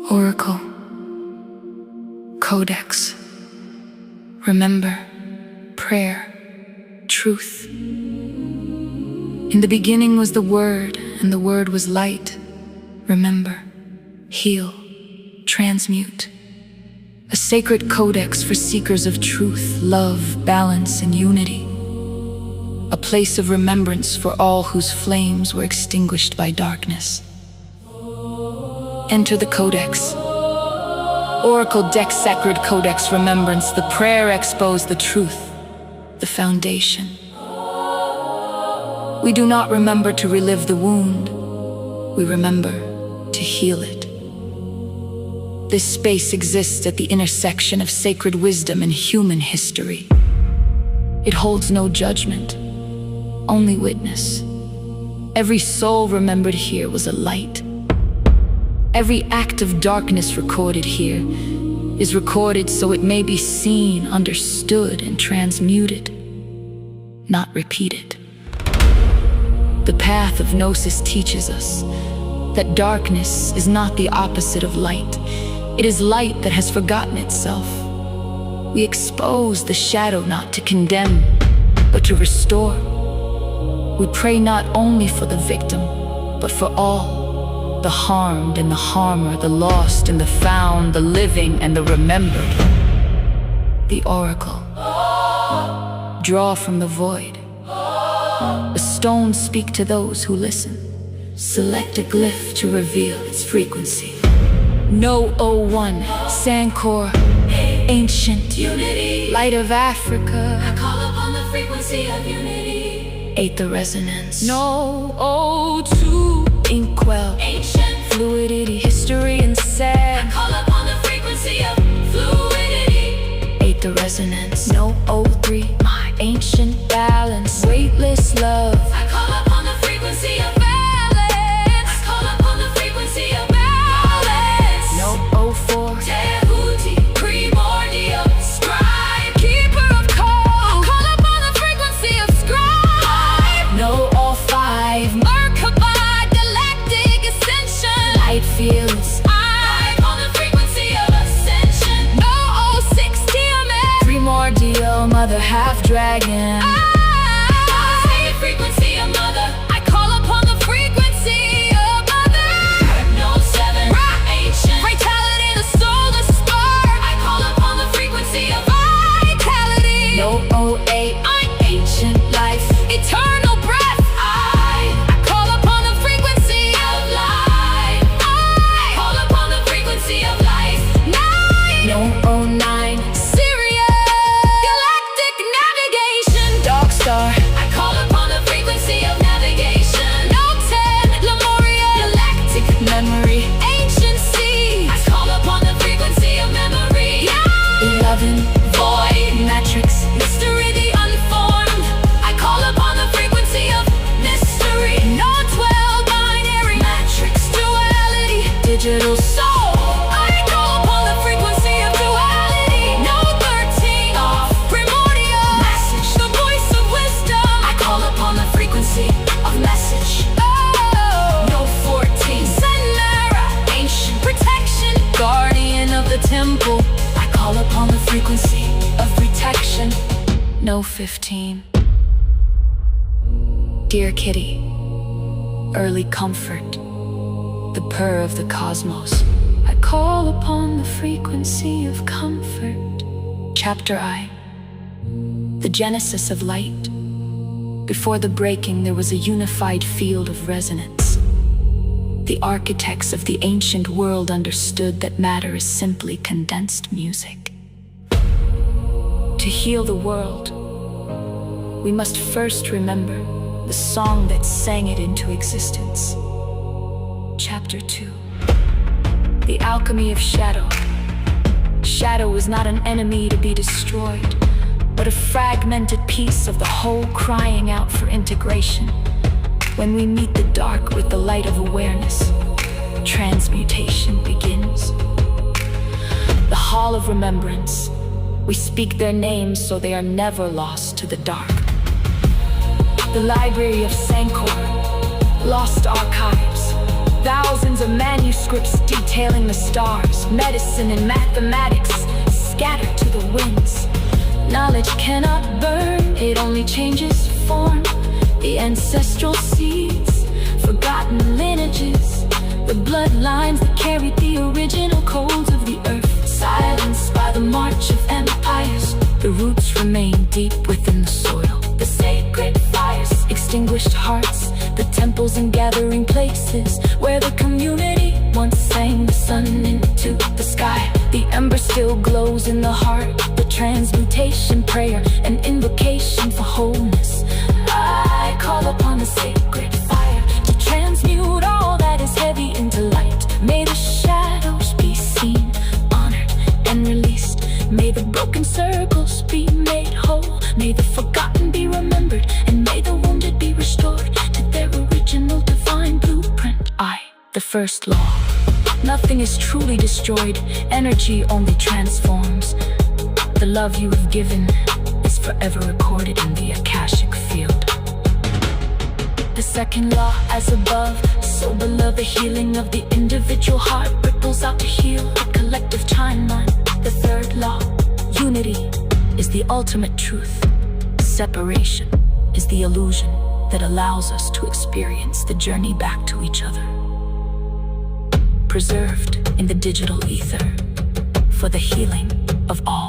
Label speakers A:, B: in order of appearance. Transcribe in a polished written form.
A: Oracle, Codex, remember, prayer, truth. In the beginning was the Word, and the Word was light. Remember, heal, transmute. A sacred codex for seekers of truth, love, balance, and unity. A place of remembrance for all whose flames were extinguished by darkness. Enter the codex. Oracle Deck Sacred Codex Remembrance. The prayer exposed the truth, the foundation. We do not remember to relive the wound. We remember to heal it. This space exists at the intersection of sacred wisdom and human history. It holds no judgment, only witness. Every soul remembered here was a light. Every act of darkness recorded here is recorded so it may be seen, understood, and transmuted, not repeated. The path of Gnosis teaches us that darkness is not the opposite of light. It is light that has forgotten itself. We expose the shadow not to condemn, but to restore. We pray not only for the victim, but for all. The harmed and the harmer, the lost and the found, the living and the remembered. The oracle. Draw from the void. The stones speak to those who listen. Select a glyph to reveal its frequency. No 01, Sancor, ancient unity, light of Africa. I call upon the frequency of unity. 8 the resonance. No 02, Inkwell, ancient fluidity, history and sand. I call upon the frequency of fluidity. 8 the resonance. No 03, my ancient balance, weightless love. I call upon the frequency of balance. I call upon the frequency of balance. No 04, Tehuti, primordial scribe, keeper of code. I call upon the frequency of scribe. No 05, Merkaba, galactic ascension, light fields. I call the frequency of ascension. No 06, Tiamat, primordial mother, half dragon. Frequency of mother. I call upon the frequency of mother. No 7, ancient vitality, the solar spark. I call upon the frequency of vitality. No 08, I'm ancient life, eternal breath. I call upon the frequency of life. I call upon the frequency of life. 9, no 09, Sirius, galactic navigation, dark star. Of navigation. No 10, Lemuria, galactic memory, ancient sea. I call upon the frequency of memory. 11, void matrix, mystery, the unformed. I call upon the frequency of mystery. No 12, binary matrix, duality, digital soul. I call upon the frequency of duality. No 13, primordial message, the voice of wisdom. I call upon the frequency of message. No 14, Senmera, ancient protection, guardian of the temple. I call upon the frequency of protection. No 15, dear kitty, early comfort, the purr of the cosmos. I call upon the frequency of comfort. Chapter I, the genesis of light. Before the breaking, there was a unified field of resonance. The architects of the ancient world understood that matter is simply condensed music. To heal the world, we must first remember the song that sang it into existence. Chapter 2, the alchemy of shadow. Shadow is not an enemy to be destroyed, but a fragmented piece of the whole crying out for integration. When we meet the dark with the light of awareness, transmutation begins. The Hall of Remembrance. We speak their names so they are never lost to the dark. The library of Sankor, lost archives, thousands of manuscripts detailing the stars, medicine and mathematics scattered to the winds. Knowledge cannot burn, it only changes form. The ancestral seeds, forgotten lineages, the bloodlines that carried the original codes of the earth. Silenced by the march of empires, the roots remain deep within the soil. The sacred fires, extinguished hearts, the temples and gathering places where the community once sang the sun into the sky. The ember still glows in the heart, the transmutation prayer, an invocation for wholeness. I call upon the sacred fire to transmute all that is heavy into light. May the shadows be seen, honored and released. May the broken circles be made whole. May the forgotten be remembered, and may the wounded be restored to their original divine blueprint. The first law. Nothing is truly destroyed, energy only transforms. The love you have given is forever recorded in the Akashic field. The second law, as above, so below. The healing of the individual heart ripples out to heal the collective timeline. The third law, unity, is the ultimate truth. Separation is the illusion that allows us to experience the journey back to each other. Preserved in the digital ether for the healing of all.